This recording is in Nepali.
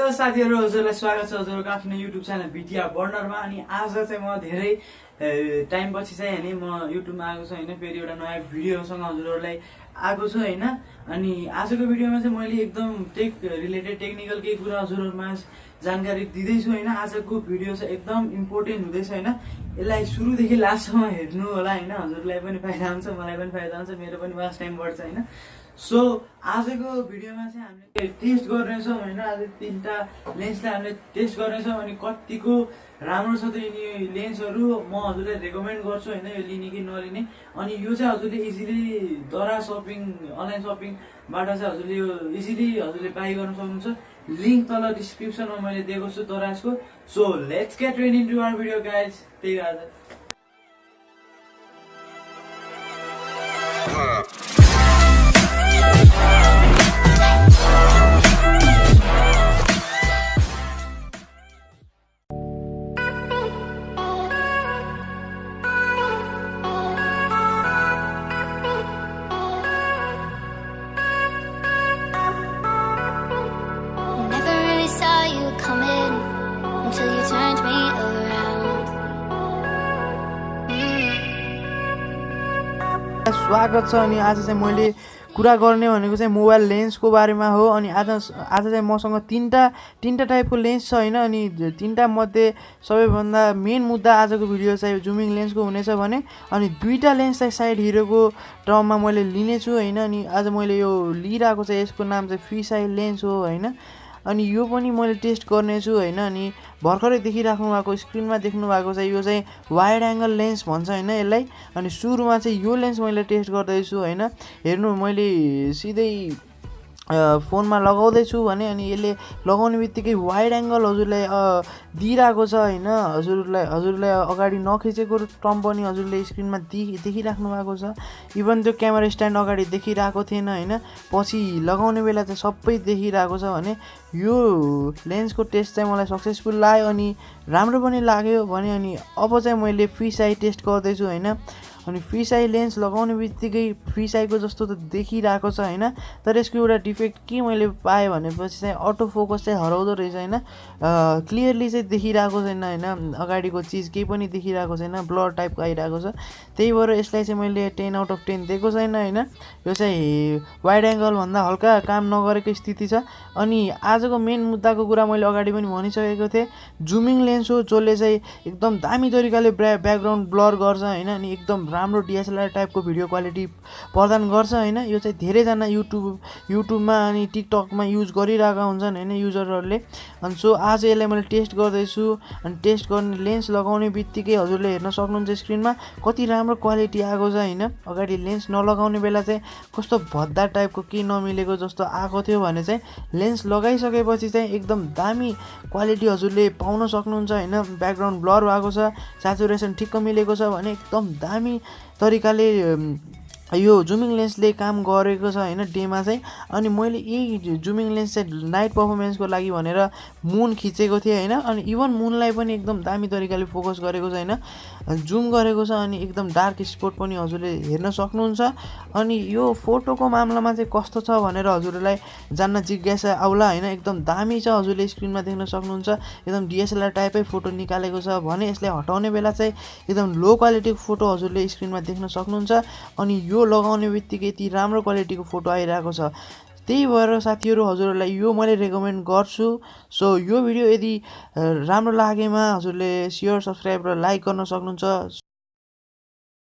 हेलो साथीहरु, हजुरलाई स्वागत छ हजुरको आफ्नो युट्युब च्यानल भिटिया बर्नरमा। अनि आज चाहिँ म धेरै टाइम पछि चाहिँ हैन म युट्युबमा आएको छु हैन, फेरि एउटा नयाँ भिडियोसँग हजुरहरुलाई आएको छु हैन। अनि आजको भिडियोमा चाहिँ मैले एकदम टेक रिलेटेड टेक्निकल केही कुरा हजुरहरुमा जानकारी दिँदै छु हैन। आजको भिडियो चाहिँ एकदम इम्पोर्टेन्ट हुँदैछ हैन। यसलाई सुरुदेखि लास्टसम्म हेर्नु होला हैन, हजुरलाई पनि फाइदा हुन्छ, मलाई पनि फाइदा हुन्छ, मेरो पनि वाच टाइम बढ्छ हैन। सो आजको भिडियोमा चाहिँ हामीले टेस्ट गर्नेछौँ हैन। आज तीनटा लेन्सलाई हामीले टेस्ट गर्नेछौँ अनि कतिको राम्रो छ त यिनी लेन्सहरू म हजुरलाई रेकमेन्ड गर्छु हैन, यो लिने कि नलिने। अनि यो चाहिँ हजुरले इजिली दरा शपिङ अनलाइन शपिङबाट चाहिँ हजुरले यो इजिली हजुरले बाइ गर्न सक्नुहुन्छ। लिंक तल डिस्क्रिप्सनमा मैले दिएको छु दराजको। So let's get ready into our video guys. त्यही आज स्वागत छ। अनि आज चाहिँ मैले कुरा गर्ने भनेको चाहिँ मोबाइल लेन्सको बारेमा हो। अनि आज चाहिँ मसँग तीनटा टाइपको लेन्स छ हैन। अनि तीनटा मध्ये सबैभन्दा मेन मुद्दा आजको भिडियो चाहिँ जुमिङ लेन्सको हुनेछ भने, अनि दुईटा लेन्स चाहिँ साइड हिरोको टर्ममा मैले लिनेछु हैन। अनि आज मैले यो लिइरहेको चाहिँ यसको नाम चाहिँ फिस आई लेन्स हो हैन। अनि यो पनि मैले टेस्ट गर्नेछु हैन। अनि भर्खरै देखिराख्नु भएको स्क्रिनमा देख्नु भएको चाहिँ यो चाहिँ वाइड एंगल लेन्स भन्छ हैन यसलाई। अनि सुरुमा चाहिँ यो लेन्स मैले टेस्ट गर्दैछु हैन। हेर्नु मैले सिधै फोनमा लगाउँदैछु भने अनि यसले लगाउने बित्तिकै वाइड एंगल हजुरलाई दिइरहेको छ हैन। हजुरलाई अगाडि नखिचेको टर्म पनि हजुरले स्क्रिनमा देखिराख्नु भएको छ। इभन त्यो क्यामेरा स्ट्यान्ड अगाडि देखिरहेको थिएन हैन, पछि लगाउने बेला चाहिँ सबै देखिरहेको छ भने यो लेन्सको टेस्ट चाहिँ मलाई सक्सेसफुल लाग्यो अनि राम्रो पनि लाग्यो भने। अनि अब चाहिँ मैले फिस आई टेस्ट गर्दैछु हैन। अनि फिस आई लेन्स लगाउने बित्तिकै फिस आईको जस्तो त देखिरहेको छ हैन, तर यसको एउटा डिफेक्ट के मैले पाएँ भनेपछि चाहिँ अटो फोकस चाहिँ हराउँदो रहेछ हैन। क्लियरली चाहिँ देखिरहेको छैन हैन, अगाडिको चिज केही पनि देखिरहेको छैन, ब्लर टाइपको आइरहेको छ। त्यही भएर यसलाई चाहिँ मैले 10 आउट अफ 10 दिएको छैन हैन। यो चाहिँ वाइड एंगल भन्दा हल्का काम नगरेको स्थिति छ। अनि आजको मेन मुद्दाको कुरा मैले अगाडि पनि भनिसकेको थिएँ, जुमिङ लेन्स हो जसले चाहिँ एकदम दामी तरिकाले ब्याकग्राउन्ड ब्लर गर्छ हैन। अनि एकदम राम्रो DSLR टाइपको भिडियो क्वालिटी प्रदान गर्छ हैन। यो चाहिँ धेरैजना युट्युबमा अनि टिकटकमा युज गरिरहेका हुन्छन् हैन युजरहरूले। अनि सो आज यसलाई मैले टेस्ट गर्दैछु। अनि टेस्ट गर्ने लेन्स लगाउने बित्तिकै हजुरले हेर्न सक्नुहुन्छ स्क्रिनमा कति राम्रो क्वालिटी आएको छ हैन। अगाडि लेन्स नलगाउने बेला चाहिँ कस्तो भद्दा टाइपको केही नमिलेको जस्तो आएको थियो भने चाहिँ लेन्स लगाइसकेपछि चाहिँ एकदम दामी क्वालिटी हजुरले पाउन सक्नुहुन्छ हैन। ब्याकग्राउन्ड ब्लर भएको छ, स्याचुरेसन ठिक्क मिलेको छ भने एकदम दामी तरिकाले यो जुमिङ लेन्सले काम गरेको छ हैन डेमा चाहिँ। अनि मैले यही जुमिङ लेन्स चाहिँ नाइट पर्फर्मेन्सको लागि भनेर मुन खिचेको थिएँ हैन। अनि इभन मुनलाई पनि एकदम दामी तरिकाले फोकस गरेको छ हैन, जुम गरेको छ। अनि एकदम डार्क स्पट पनि हजुरले हेर्न सक्नुहुन्छ। अनि यो फोटोको मामलामा चाहिँ कस्तो छ भनेर हजुरलाई जान्न जिज्ञासा आउला हैन। एकदम दामी छ, हजुरले स्क्रिनमा देख्न सक्नुहुन्छ एकदम DSLR टाइपै फोटो निकालेको छ भने यसलाई हटाउने बेला चाहिँ एकदम लो क्वालिटीको फोटो हजुरले स्क्रिनमा देख्न सक्नुहुन्छ। अनि यो लगाउने बित्तिकै यति राम्रो क्वालिटीको फोटो आइरहेको छ। त्यही भएर साथीहरु हजुरहरूलाई यो मैले रेकमेन्ड गर्छु। सो यो भिडियो यदि राम्रो लागेमा हजुरले शेयर, सब्स्क्राइब र लाइक गर्न सक्नुहुन्छ।